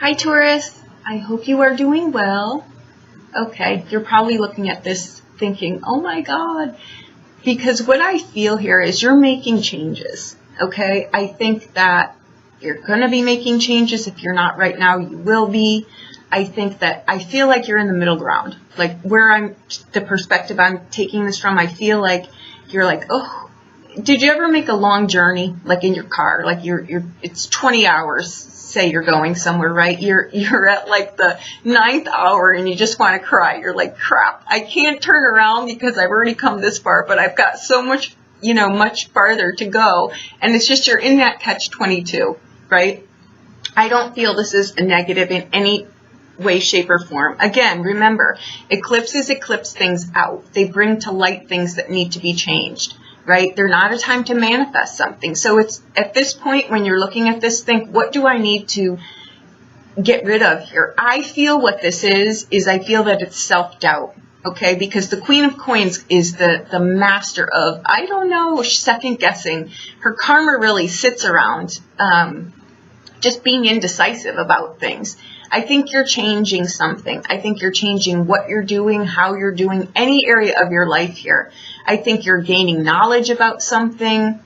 Hi Taurus, I hope you are doing well. Okay, you're probably looking at this thinking, oh my God, because what I feel here is you're making changes, okay? I think that you're going to be making changes. If you're not right now, you will be. I feel like you're in the middle ground. Like the perspective I'm taking this from, I feel like you're like, oh, did you ever make a long journey, like in your car, like it's 20 hours, say you're going somewhere, right? You're at like the 9th hour and you just want to cry. You're like, crap, I can't turn around because I've already come this far, but I've got so much, much farther to go. And it's just, you're in that catch-22, right? I don't feel this is a negative in any way, shape, or form. Again, remember, eclipses eclipse things out. They bring to light things that need to be changed, right? They're not a time to manifest something. So it's at this point when you're looking at this, think, what do I need to get rid of here? I feel what this is I feel that it's self-doubt, okay? Because the Queen of Coins is the master of, I don't know, second guessing. Her karma really sits around just being indecisive about things. I think you're changing something. I think you're changing what you're doing, how you're doing, any area of your life here. I think you're gaining knowledge about something.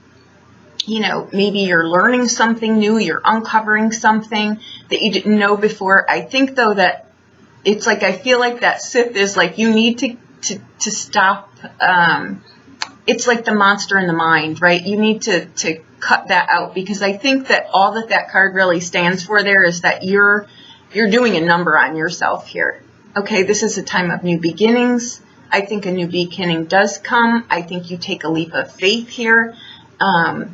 Maybe you're learning something new. You're uncovering something that you didn't know before. I think, though, that it's like, I feel like that Sith is like, you need to stop. It's like the monster in the mind, right? You need to cut that out, because I think that all that card really stands for there is that you're doing a number on yourself here. Okay, this is a time of new beginnings. I think a new beginning does come. I think you take a leap of faith here. The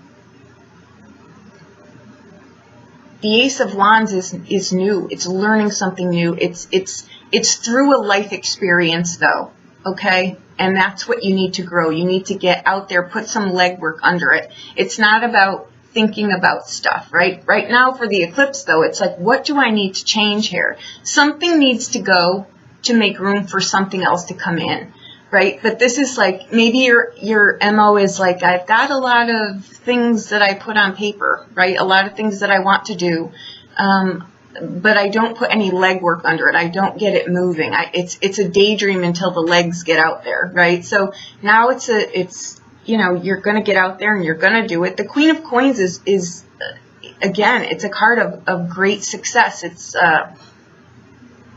Ace of Wands is new. It's learning something new. It's through a life experience, though. Okay, and that's what you need to grow. You need to get out there, put some legwork under it. It's not about thinking about stuff, right? Right now for the eclipse, though, it's like, what do I need to change here? Something needs to go to make room for something else to come in, right? But this is like, maybe your MO is like, I've got a lot of things that I put on paper, right? A lot of things that I want to do, but I don't put any legwork under it. I don't get it moving. It's a daydream until the legs get out there, right? So now it's you're going to get out there and you're going to do it. The Queen of Coins is again, it's a card of great success. It's,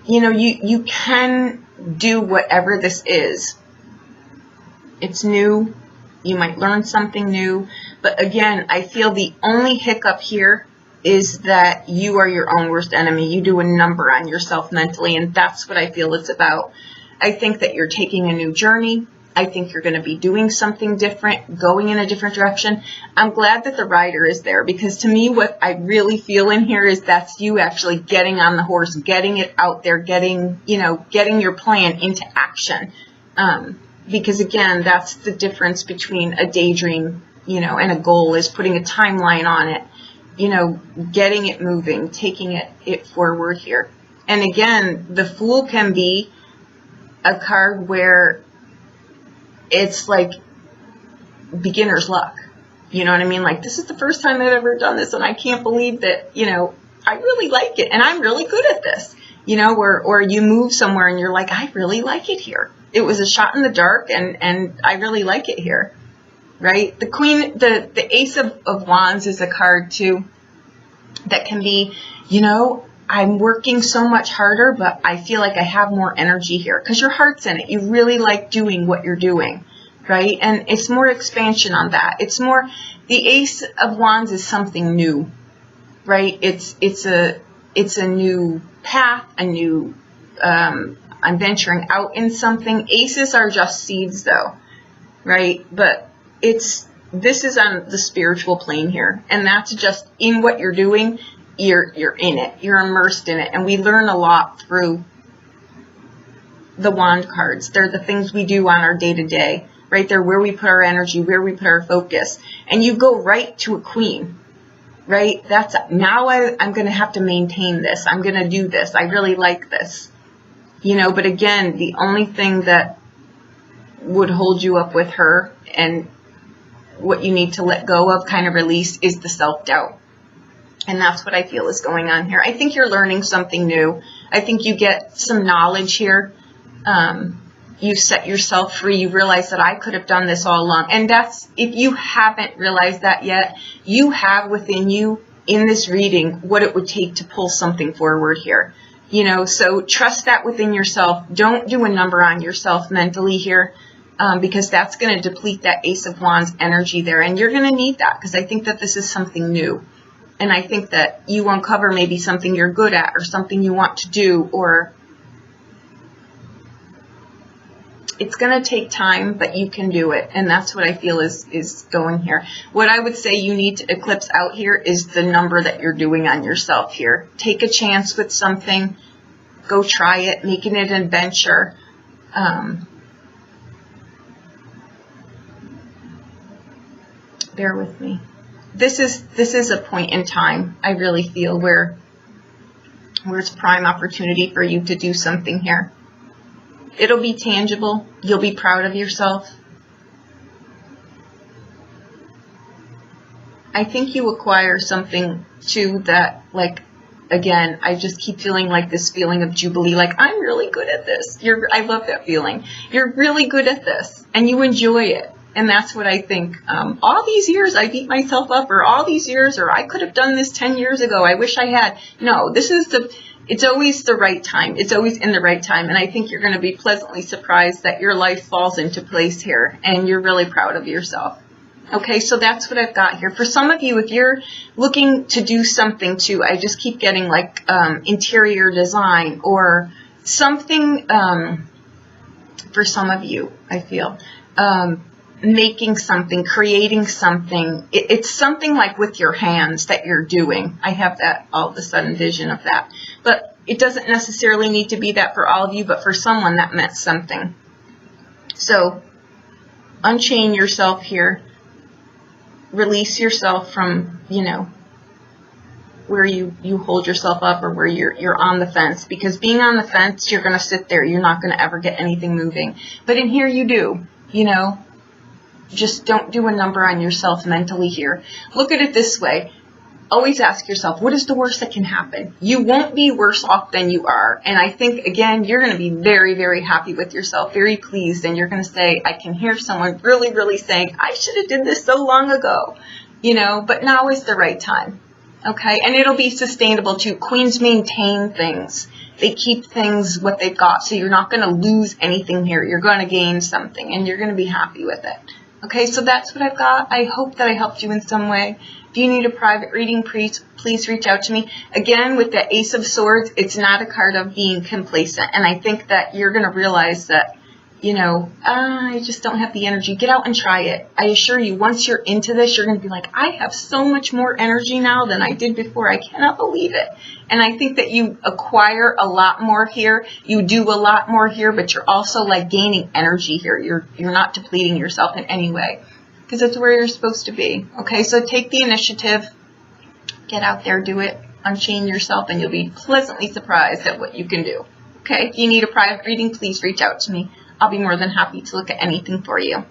you can do whatever this is. It's new. You might learn something new. But again, I feel the only hiccup here is that you are your own worst enemy. You do a number on yourself mentally, and that's what I feel it's about. I think that you're taking a new journey. I think you're going to be doing something different, going in a different direction. I'm glad that the rider is there, because to me, what I really feel in here is that's you actually getting on the horse, getting it out there, getting your plan into action. Because again, that's the difference between a daydream, and a goal, is putting a timeline on it, getting it moving, taking it forward here. And again, the Fool can be a card where it's like beginner's luck. You know what I mean? Like, this is the first time I've ever done this, and I can't believe that, I really like it, and I'm really good at this. Or you move somewhere and you're like, I really like it here. It was a shot in the dark, and I really like it here. Right? The Ace of Wands is a card too that can be, I'm working so much harder, but I feel like I have more energy here, because your heart's in it. You really like doing what you're doing, right? And it's more expansion on that. It's more, the Ace of Wands is something new, right? It's a new path, a new, I'm venturing out in something. Aces are just seeds, though, right? But this is on the spiritual plane here, and that's just in what you're doing. You're in it. You're immersed in it, and we learn a lot through the wand cards. They're the things we do on our day-to-day, right? They're where we put our energy, where we put our focus, and you go right to a queen, right? That's, now I'm going to have to maintain this. I'm going to do this. I really like this, but again, the only thing that would hold you up with her, and what you need to let go of, kind of release, is the self-doubt. And that's what I feel is going on here. I think you're learning something new. I think you get some knowledge here. You set yourself free. You realize that I could have done this all along. And that's, if you haven't realized that yet, you have within you in this reading what it would take to pull something forward here. You know, so trust that within yourself. Don't do a number on yourself mentally here, because that's going to deplete that Ace of Wands energy there. And you're going to need that, because I think that this is something new. And I think that you uncover maybe something you're good at, or something you want to do, or it's going to take time, but you can do it. And that's what I feel is going here. What I would say you need to eclipse out here is the number that you're doing on yourself here. Take a chance with something. Go try it, making it an adventure. Bear with me. This is a point in time, I really feel, where it's prime opportunity for you to do something here. It'll be tangible. You'll be proud of yourself. I think you acquire something too that, like, again, I just keep feeling like this feeling of jubilee, like, I'm really good at this. I love that feeling. You're really good at this, and you enjoy it. And that's what I think. All these years I beat myself up, or all these years, or I could have done this 10 years ago. I wish I had. No, it's always the right time. It's always in the right time. And I think you're going to be pleasantly surprised that your life falls into place here, and you're really proud of yourself. Okay, so that's what I've got here. For some of you, if you're looking to do something too, I just keep getting like interior design or something, for some of you, I feel. Making something, creating something. It's something like with your hands that you're doing. I have that all of a sudden vision of that. But it doesn't necessarily need to be that for all of you, but for someone that meant something. So unchain yourself here. Release yourself from, you know, where you hold yourself up, or where you're on the fence. Because being on the fence, you're going to sit there. You're not going to ever get anything moving. But in here you do, you know. Just don't do a number on yourself mentally here. Look at it this way. Always ask yourself, what is the worst that can happen? You won't be worse off than you are. And I think, again, you're going to be very, very happy with yourself, very pleased. And you're going to say, I can hear someone really, really saying, I should have did this so long ago. You know, but now is the right time. Okay? And it'll be sustainable too. Queens maintain things. They keep things what they've got. So you're not going to lose anything here. You're going to gain something, and you're going to be happy with it. Okay, so that's what I've got. I hope that I helped you in some way. If you need a private reading, please reach out to me. Again, with the Ace of Swords, it's not a card of being complacent. And I think that you're going to realize that, you know, I just don't have the energy. Get out and try it. I assure you, once you're into this, you're going to be like, I have so much more energy now than I did before. I cannot believe it. And I think that you acquire a lot more here. You do a lot more here, but you're also like gaining energy here. You're not depleting yourself in any way, because that's where you're supposed to be. Okay, so take the initiative. Get out there, do it. Unchain yourself, and you'll be pleasantly surprised at what you can do. Okay, if you need a private reading, please reach out to me. I'll be more than happy to look at anything for you.